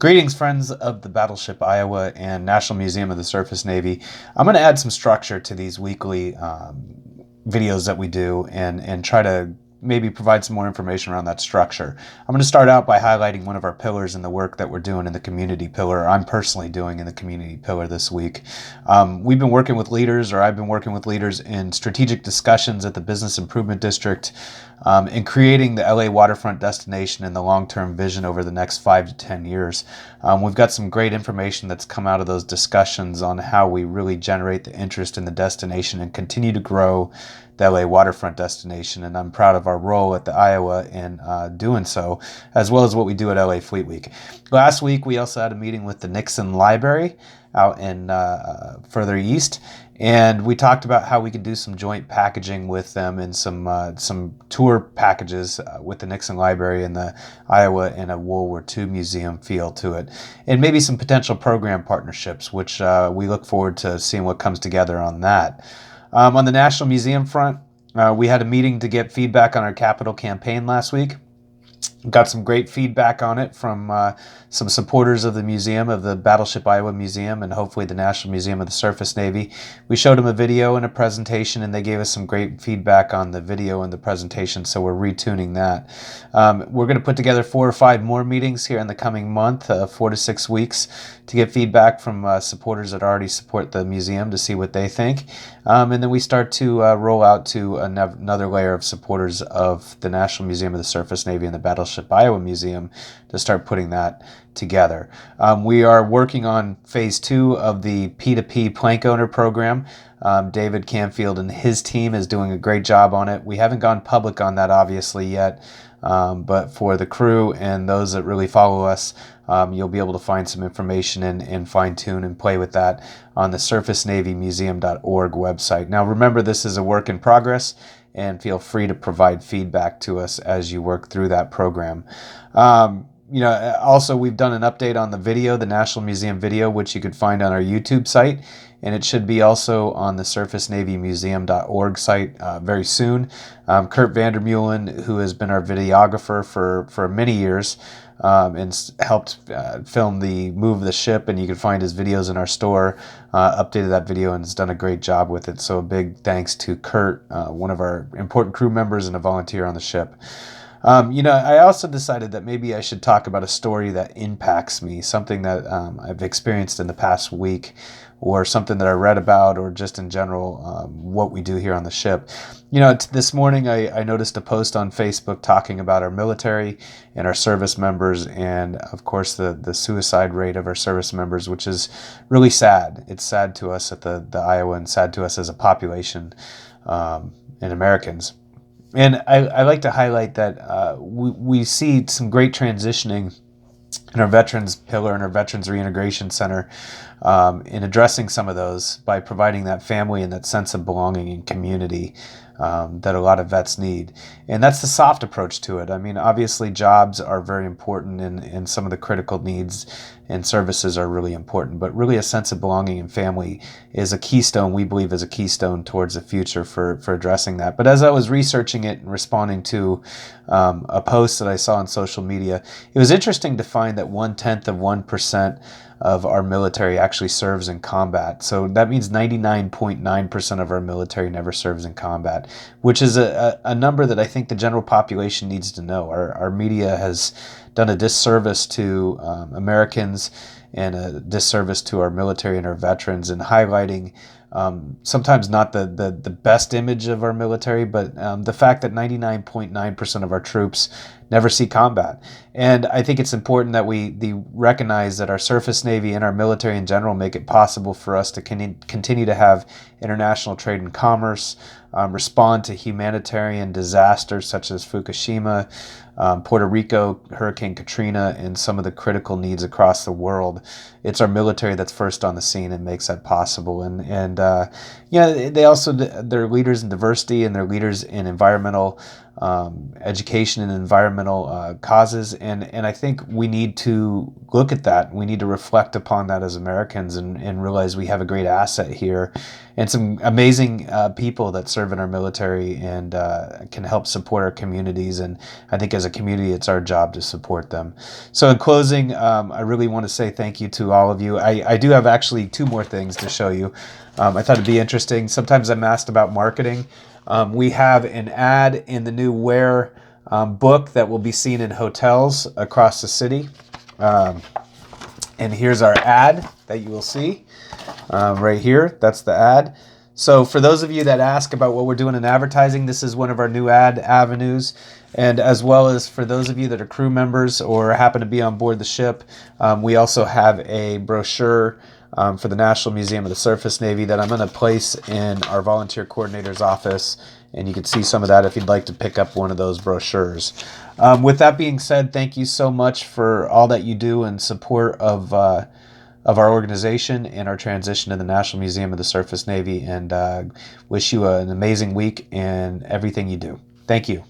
Greetings, friends of the Battleship Iowa and National Museum of the Surface Navy. I'm going to add some structure to these weekly videos that we do and try to maybe provide some more information around that structure. I'm going to start out by highlighting one of our pillars in the work that we're doing in the community pillar, or I'm personally doing in the community pillar this week. We've been working with leaders, or I've been working with leaders in strategic discussions at the Business Improvement District in creating the LA waterfront destination and the long-term vision over the next 5 to 10 years. We've got some great information that's come out of those discussions on how we really generate the interest in the destination and continue to grow the LA waterfront destination, and I'm proud of our role at the Iowa in doing so, as well as what we do at LA Fleet Week. Last week, we also had a meeting with the Nixon Library out in further east, and we talked about how we could do some joint packaging with them and some tour packages with the Nixon Library and the Iowa and a World War II museum feel to it, and maybe some potential program partnerships, which we look forward to seeing what comes together on that. On the National Museum front, we had a meeting to get feedback on our capital campaign last week. Got some great feedback on it from some supporters of the museum, of the Battleship Iowa Museum, and hopefully the National Museum of the Surface Navy. We showed them a video and a presentation, and they gave us some great feedback on the video and the presentation, so we're retuning that. We're going to put together 4 or 5 more meetings here in the coming month, 4 to 6 weeks, to get feedback from supporters that already support the museum to see what they think. And then we start to roll out to another layer of supporters of the National Museum of the Surface Navy and the Battleship Iowa Museum to start putting that together. We are working on phase 2 of the P2P plank owner program. David Canfield and his team is doing a great job on it. We haven't gone public on that obviously yet, but for the crew and those that really follow us, you'll be able to find some information and fine-tune and play with that on the surfacenavymuseum.org website. Now remember, this is a work in progress, and feel free to provide feedback to us as you work through that program. Also, we've done an update on the video, the National Museum video, which you could find on our YouTube site, and it should be also on the surfacenavymuseum.org site very soon. Kurt Vandermeulen, who has been our videographer for many years, and helped film the move of the ship, and you can find his videos in our store, updated that video and has done a great job with it. So a big thanks to Kurt, one of our important crew members and a volunteer on the ship. I also decided that maybe I should talk about a story that impacts me, something that I've experienced in the past week, or something that I read about, or just in general, what we do here on the ship. This morning I noticed a post on Facebook talking about our military and our service members, and of course the suicide rate of our service members, which is really sad. It's sad to us at the Iowa, and sad to us as a population and Americans. And I like to highlight that we see some great transitioning in our Veterans Pillar and our Veterans Reintegration Center in addressing some of those by providing that family and that sense of belonging and community that a lot of vets need. And that's the soft approach to it. I mean, obviously jobs are very important, and some of the critical needs and services are really important, but really a sense of belonging and family is a keystone, we believe is a keystone towards the future for addressing that. But as I was researching it and responding to a post that I saw on social media, it was interesting to find that 0.1% of our military actually serves in combat. So that means 99.9% of our military never serves in combat, which is a number that I think the general population needs to know. Our media has done a disservice to Americans and a disservice to our military and our veterans in highlighting sometimes not the best image of our military, but the fact that 99.9% of our troops never see combat. And I think it's important that we recognize that our surface navy and our military in general make it possible for us to continue to have international trade and commerce, respond to humanitarian disasters such as Fukushima, Puerto Rico, Hurricane Katrina, and some of the critical needs across the world. It's our military that's first on the scene and makes that possible. And they also, they're leaders in diversity, and they're leaders in environmental education and environmental causes. And I think we need to look at that. We need to reflect upon that as Americans and realize we have a great asset here and some amazing people that serve in our military and can help support our communities. And I think as a community, it's our job to support them. So in closing, I really want to say thank you to all of you. I do have actually two more things to show you. I thought it'd be interesting. Sometimes I'm asked about marketing. We have an ad in the new Wear book that will be seen in hotels across the city. And here's our ad that you will see right here. That's the ad. So for those of you that ask about what we're doing in advertising, this is one of our new ad avenues. And as well as for those of you that are crew members or happen to be on board the ship, we also have a brochure for the National Museum of the Surface Navy that I'm going to place in our volunteer coordinator's office. And you can see some of that if you'd like to pick up one of those brochures. With that being said, thank you so much for all that you do in support of our organization and our transition to the National Museum of the Surface Navy, and wish you an amazing week and everything you do. Thank you.